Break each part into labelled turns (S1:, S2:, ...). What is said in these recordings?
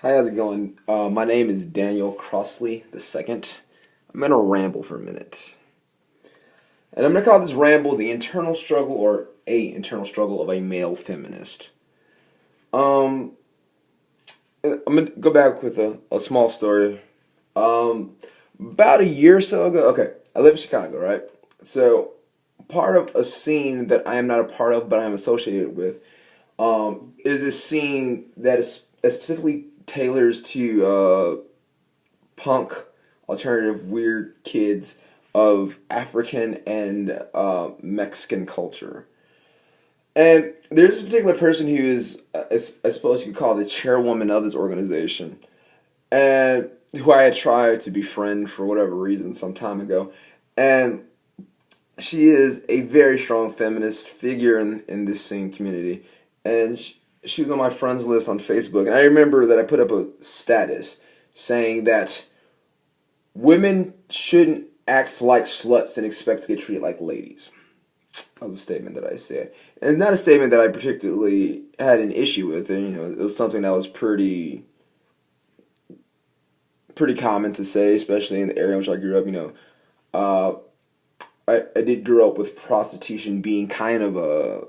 S1: Hi, how's it going? My name is Daniel Crossley II. I'm gonna ramble for a minute. And I'm gonna call this ramble the internal struggle or a internal struggle of a male feminist. Um, I'm gonna go back with a small story. Um, about a year or so ago, okay, I live in Chicago, right? So, part of a scene that I am not a part of, but I am associated with, is a scene that specifically tailors to punk, alternative, weird kids of African and Mexican culture. And there's a particular person who is, I suppose you could call the chairwoman of this organization, and who I had tried to befriend for whatever reason some time ago. And she is a very strong feminist figure in this same community. And she was on my friends list on Facebook. And I remember that I put up a status saying that women shouldn't act like sluts and expect to get treated like ladies. That was a statement that I said. And it's not a statement that I particularly had an issue with. And, it was something that was pretty common to say, especially in the area in which I grew up. Uh, I did grow up with prostitution being kind of a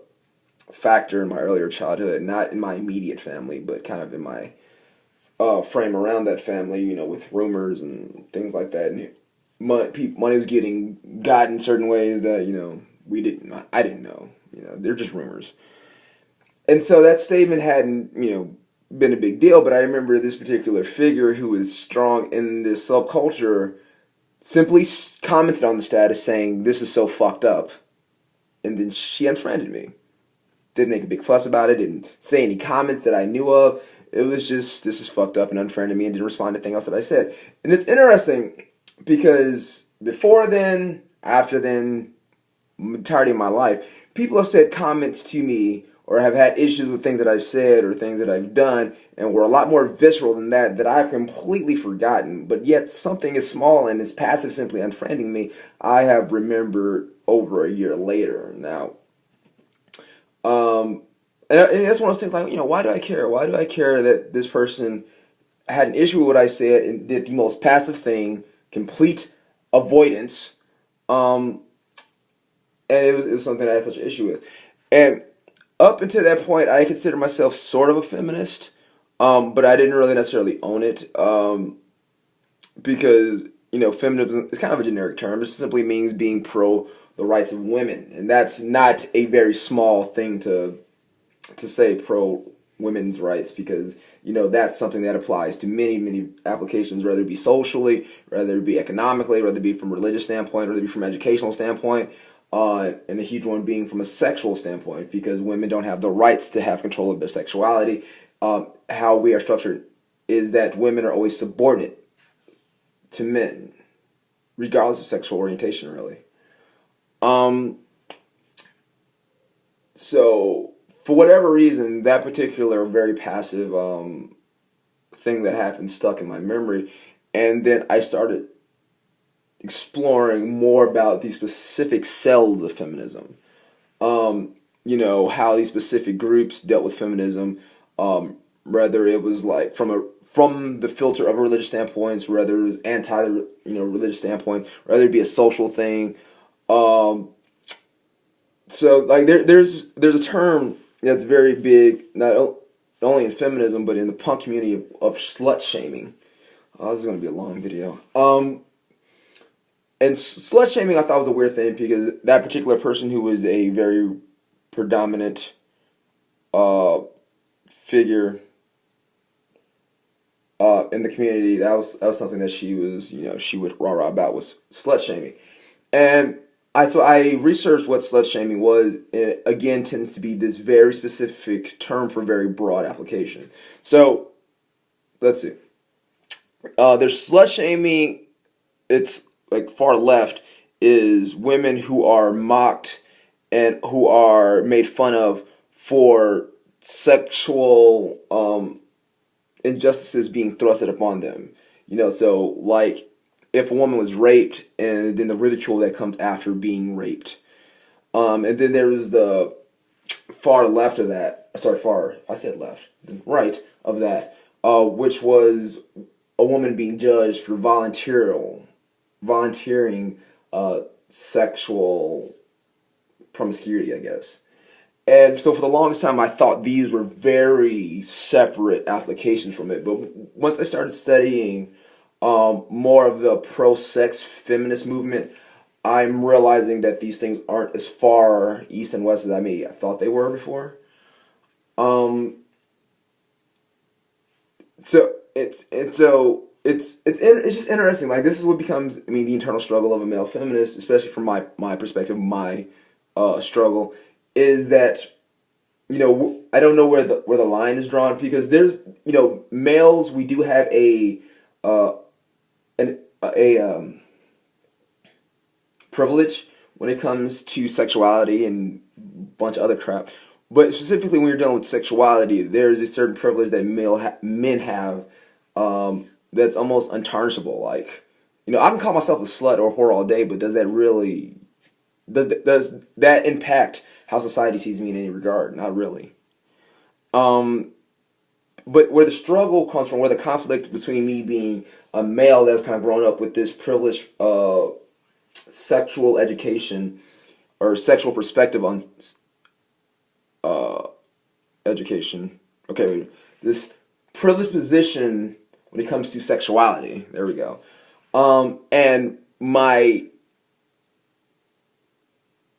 S1: factor in my earlier childhood, not in my immediate family, but kind of in my frame around that family, with rumors and things like that. And money was getting gotten certain ways that, I didn't know. They're just rumors. And so that statement hadn't, been a big deal, but I remember this particular figure who was strong in this subculture simply commented on the status saying, "This is so fucked up." And then she unfriended me. Didn't make a big fuss about it, didn't say any comments that I knew of. It was just, "This is fucked up," and unfriended me and didn't respond to anything else that I said. And it's interesting because before then, after then, the entirety of my life, people have said comments to me or have had issues with things that I've said or things that I've done and were a lot more visceral than that I've completely forgotten. But yet something as small and as passive, simply unfriending me, I have remembered over a year later. Now, and that's one of those things like, why do I care? Why do I care that this person had an issue with what I said and did the most passive thing, complete avoidance, and it was something I had such an issue with. And up until that point, I considered myself sort of a feminist, but I didn't really necessarily own it, because, feminism is kind of a generic term. It simply means being pro the rights of women, and that's not a very small thing to say, pro women's rights, because that's something that applies to many applications, whether it be socially, whether it be economically, whether it be from a religious standpoint, whether it be from an educational standpoint, and a huge one being from a sexual standpoint, because women don't have the rights to have control of their sexuality. How we are structured is that women are always subordinate to men, regardless of sexual orientation, really. So, for whatever reason, that particular very passive thing that happened stuck in my memory, and then I started exploring more about these specific cells of feminism. How these specific groups dealt with feminism, whether it was like from the filter of a religious standpoint, whether it was religious standpoint, whether it be a social thing. So like there's a term that's very big, not only in feminism but in the punk community of slut shaming. Oh, this is going to be a long video. And slut shaming I thought was a weird thing because that particular person who was a very predominant figure in the community, that was something that she was, she would rah-rah about, was slut shaming. And I researched what slut shaming was. It again tends to be this very specific term for very broad application. So let's see. There's slut shaming. It's like far left is women who are mocked and who are made fun of for sexual injustices being thrusted upon them. So like if a woman was raped and then the ridicule that comes after being raped. And then there was the far left of that. Sorry, far. I said left. The right of that. which was a woman being judged for volunteering sexual promiscuity, I guess. And so for the longest time, I thought these were very separate applications from it. But once I started studying more of the pro-sex feminist movement, I'm realizing that these things aren't as far east and west as I thought they were before. Um, it's just interesting. Like, this is what becomes, the internal struggle of a male feminist, especially from my perspective, my struggle, is that, I don't know where the line is drawn, because there's, males, we do have uh a privilege when it comes to sexuality and a bunch of other crap. But specifically when you're dealing with sexuality, there's a certain privilege that men have, that's almost untarnishable. Like, I can call myself a slut or a whore all day, but does that really does that impact how society sees me in any regard? Not really. Um, but where the struggle comes from, where the conflict between me being a male that's kind of grown up with this privileged sexual education or sexual perspective on uh, education. Okay, this privileged position when it comes to sexuality. There we go. And my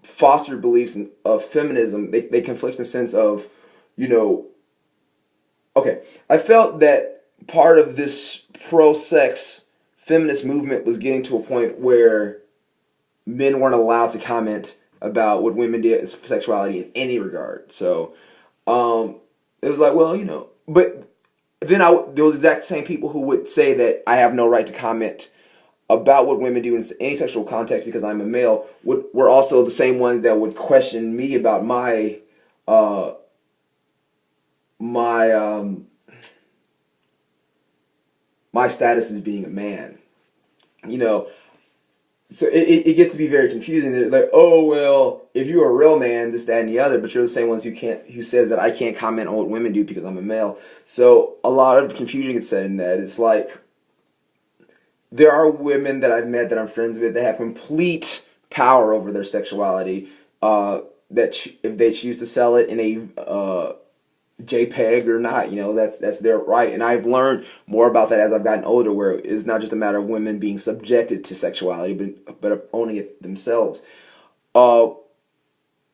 S1: fostered beliefs of feminism, they conflict in the sense of, you know, okay, I felt that part of this pro-sex feminist movement was getting to a point where men weren't allowed to comment about what women did as sexuality in any regard. So it was like, well, but then those exact same people who would say that I have no right to comment about what women do in any sexual context because I'm a male were also the same ones that would question me about uh, my my status as being a man. You know, so it gets to be very confusing. They're like, oh well, if you're a real man, this, that, and the other, but you're the same ones who says that I can't comment on what women do because I'm a male. So a lot of confusion gets said in that. It's like there are women that I've met that I'm friends with that have complete power over their sexuality. If they choose to sell it in a JPEG or not, that's their right. And I've learned more about that as I've gotten older, where it's not just a matter of women being subjected to sexuality, but of owning it themselves. Uh,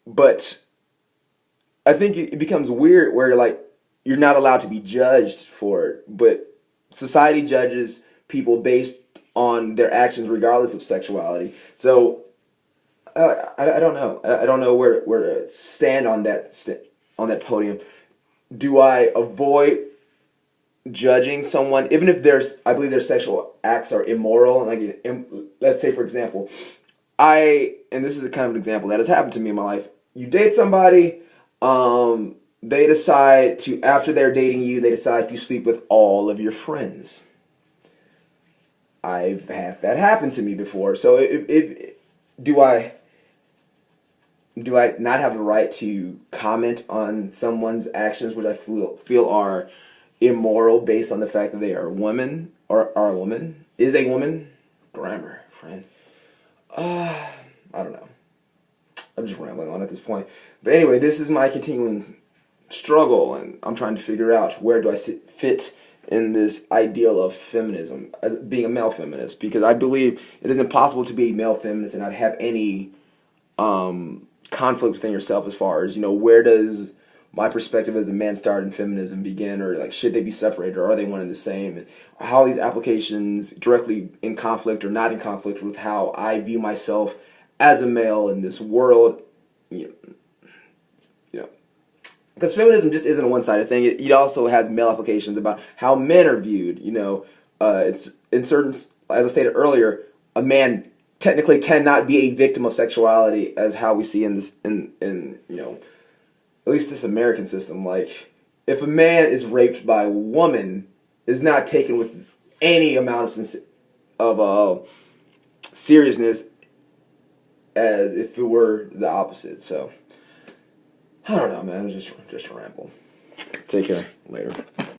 S1: but I think it becomes weird where you're not allowed to be judged for it, but society judges people based on their actions regardless of sexuality. So I don't know. I don't know where to stand on on that podium. Do I avoid judging someone, even if I believe their sexual acts are immoral? Like, let's say, for example, and this is a kind of an example that has happened to me in my life. You date somebody, they decide to, after they're dating you, they decide to sleep with all of your friends. I've had that happen to me before. So do I not have the right to comment on someone's actions, which I feel are immoral based on the fact that they are a woman or are a woman? Is a woman? Grammar, friend. I don't know. I'm just rambling on at this point. But anyway, this is my continuing struggle, and I'm trying to figure out where do I fit in this ideal of feminism as being a male feminist, because I believe it is impossible to be a male feminist and not have any conflict within yourself as far as, where does my perspective as a man start and feminism begin, or like should they be separated, or are they one and the same, and how these applications directly in conflict or not in conflict with how I view myself as a male in this world. Because feminism just isn't a one-sided thing. It also has male applications about how men are viewed. It's in certain, as I stated earlier, a man technically cannot be a victim of sexuality as how we see in this in at least this American system. Like, if a man is raped by a woman, is not taken with any amount of seriousness as if it were the opposite. So I don't know, man. It's just a ramble. Take care. Later.